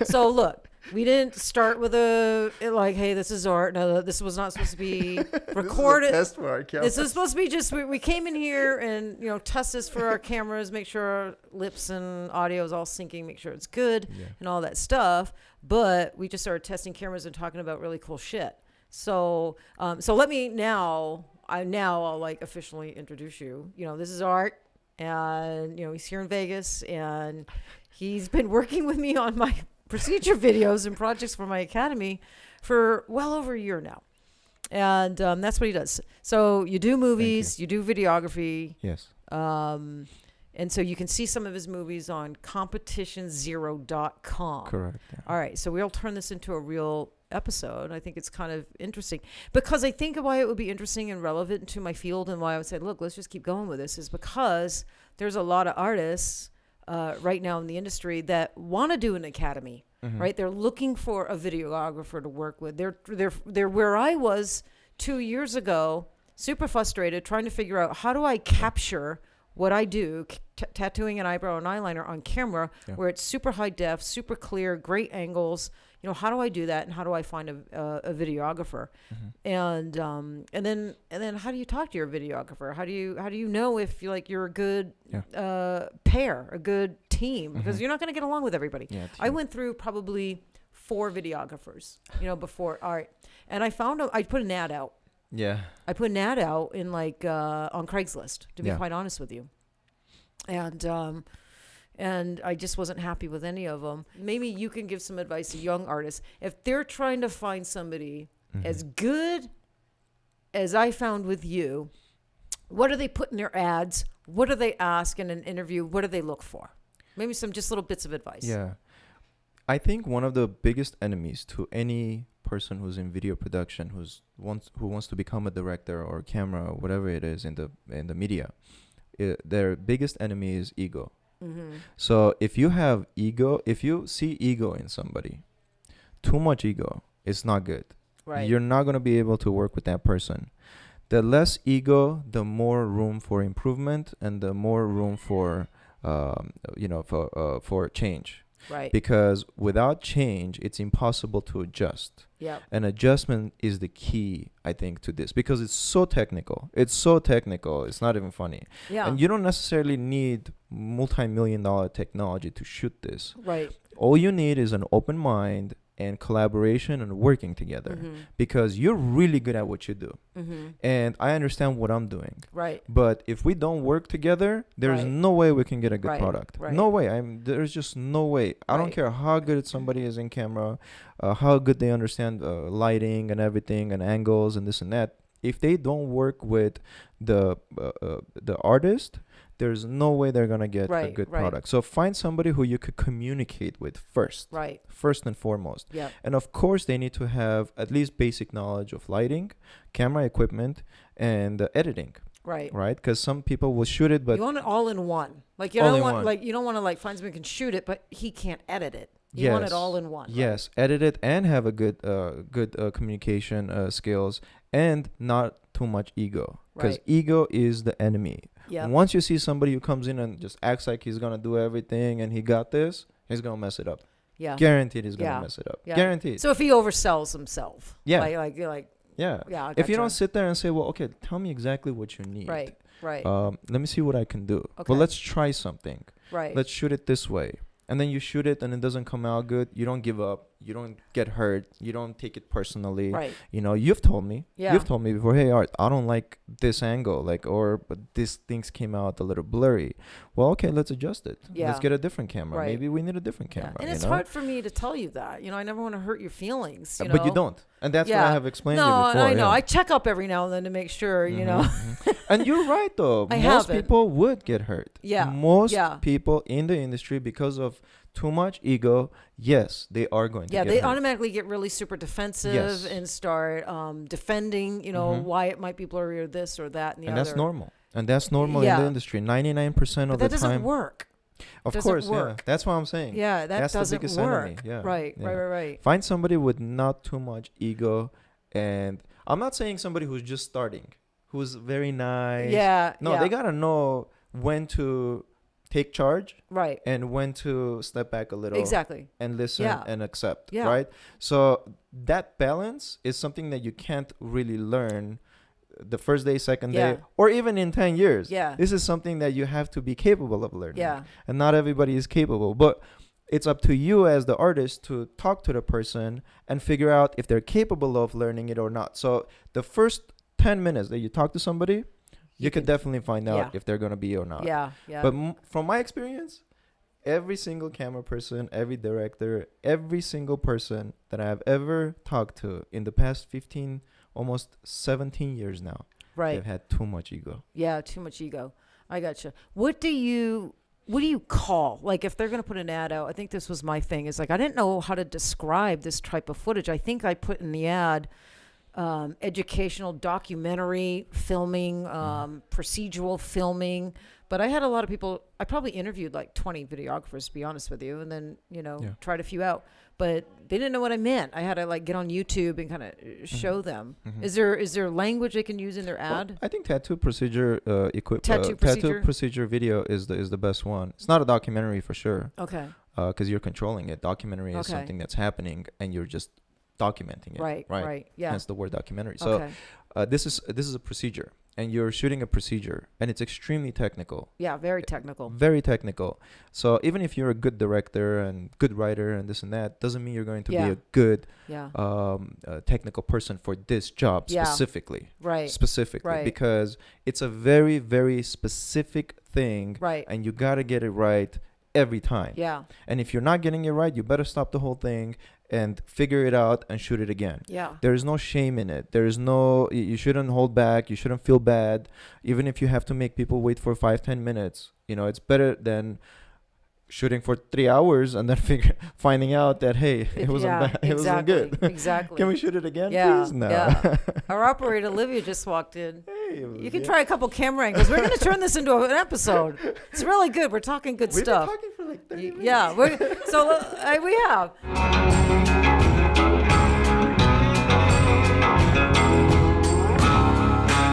So look, we didn't start with hey, this is art. No, this was not supposed to be recorded. This is a test for our camera. This is supposed to be just, we came in here and, test this for our cameras, make sure our lips and audio is all syncing, make sure it's good and all that stuff. But we just started testing cameras and talking about really cool shit. So let me I'll like officially introduce you. This is Art, and he's here in Vegas, and he's been working with me on my procedure videos and projects for my academy for well over a year now. And that's what he does. So you do movies, you do videography. Yes. And so you can see some of his movies on competitionsero.com. Correct. Yeah. All right. So we'll turn this into a real episode. I think it's kind of interesting because I think why it would be interesting and relevant to my field, and why I would say, look, let's just keep going with this, is because there's a lot of artists right now in the industry that want to do an academy, right? They're looking for a videographer to work with. They're where I was 2 years ago, super frustrated, trying to figure out how do I capture what I do, tattooing an eyebrow and eyeliner on camera, where it's super high def, super clear, great angles. How do I do that, and how do I find a videographer? And then how do you talk to your videographer? How do you know if you're a good pair, a good team? Because you're not going to get along with everybody. I went through probably 4 videographers, before. All right, and I found I put an ad out. Yeah. I put an ad out in on Craigslist, to be quite honest with you. And I just wasn't happy with any of them. Maybe you can give some advice to young artists. If they're trying to find somebody as good as I found with you, what do they put in their ads? What do they ask in an interview? What do they look for? Maybe some just little bits of advice. Yeah. I think one of the biggest enemies to any person who's in video production, who wants to become a director or camera or whatever it is in the media, their biggest enemy is ego. So if you see ego in somebody, too much ego, it's not good. Right. You're not going to be able to work with that person. The less ego, the more room for improvement, and the more room for change. Right. Because without change, it's impossible to adjust. Yeah. And adjustment is the key, I think, to this, because it's so technical. It's not even funny. Yeah. And you don't necessarily need multi-million-dollar technology to shoot this. Right. All you need is an open mind and collaboration and working together, because you're really good at what you do. And I understand what I'm doing. Right. But if we don't work together, there's no way we can get a good product. Right. No way. There's just no way. I don't care how good somebody is in camera, how good they understand lighting and everything and angles and this and that. If they don't work with the artist, there's no way they're going to get a good product. So find somebody who you could communicate with first. Right. First and foremost. Yeah. And of course, they need to have at least basic knowledge of lighting, camera equipment, and editing. Right. Right? Because some people will shoot it, but you want it all in one. You don't want to find somebody who can shoot it, but he can't edit it. You want it all in one. Yes, edit it and have a good communication skills, and not too much ego, because ego is the enemy. Yep. Once you see somebody who comes in and just acts like he's gonna do everything and he got this, he's gonna mess it up. Yeah. Guaranteed he's gonna mess it up. Yeah. Guaranteed. So if he oversells himself. Yeah. Yeah. If you don't sit there and say, well, okay, tell me exactly what you need. Right. Let me see what I can do. Okay. Well, let's try something. Right. Let's shoot it this way. And then you shoot it and it doesn't come out good. You don't give up. You don't get hurt. You don't take it personally. Right. You've told me. Yeah. You've told me before, hey, Art, I don't like this angle, but these things came out a little blurry. Well, okay, let's adjust it. Yeah. Let's get a different camera. Right. Maybe we need a different camera. And it's hard for me to tell you that. I never want to hurt your feelings. But you don't. And that's what I have explained to you before. No, I know. I check up every now and then to make sure, And you're right, though. Most people would get hurt. Yeah. Most people in the industry, because of too much ego, yes, they are going to get hurt. Yeah, they automatically get really super defensive and start defending, why it might be blurry or this or that and the other. And that's normal. And that's normal in the industry. 99% of the time. That doesn't work. Of course, yeah. That's what I'm saying. Yeah, that's the biggest work. enemy. Yeah. Right. Find somebody with not too much ego. And I'm not saying somebody who's just starting, who's very nice. Yeah. No, they got to know when to take charge Right. and when to step back a little Exactly. and listen Yeah. and accept, Yeah. right? So that balance is something that you can't really learn the first day, second Yeah. day, or even in 10 years. Yeah. This is something that you have to be capable of learning. Yeah. And not everybody is capable, but it's up to you as the artist to talk to the person and figure out if they're capable of learning it or not. So the first 10 minutes that you talk to somebody, you can definitely find out Yeah. if they're going to be or not. Yeah. Yeah. But from my experience, every single camera person, every director, every single person that I've ever talked to in the past 15, almost 17 years now, right. they've had too much ego. Yeah, too much ego. I gotcha. What do you call, like, if they're going to put an ad out? I think this was my thing, is like, I didn't know how to describe this type of footage. I think I put in the ad educational documentary filming, procedural filming, but I had a lot of people. I probably interviewed like 20 videographers, to be honest with you, and then tried a few out, but they didn't know what I meant. I had to like get on YouTube and kind of show them. Is there language they can use in their ad? Well, I think tattoo procedure Tattoo procedure video is the best one. It's not a documentary for sure. Okay. Because you're controlling it. Documentary is Okay. something that's happening and you're just documenting it. Right. Yeah. Hence the word documentary. So Okay. this is a procedure, and you're shooting a procedure, and it's extremely technical. Yeah. Very technical. Very technical. So even if you're a good director and good writer and this and that, doesn't mean you're going to be Yeah. a good Yeah. technical person for this job Yeah. specifically. Right. Specifically, Right. because it's a very, very specific thing, Right. and you gotta get it right every time. Yeah. And if you're not getting it right, you better stop the whole thing and figure it out and shoot it again. Yeah. There is no shame in it. There is no, you shouldn't hold back. You shouldn't feel bad. Even if you have to make people wait for 5-10 minutes, it's better than shooting for 3 hours and then finding out that, hey, it wasn't bad. It wasn't good. Exactly. Can we shoot it again, Yeah. please? No. Yeah. Our operator, Olivia, just walked in. Hey, You can try a couple camera angles. We're going to turn this into an episode. It's really good. We're talking good We've stuff. been talking for like 30 minutes. Yeah. We have.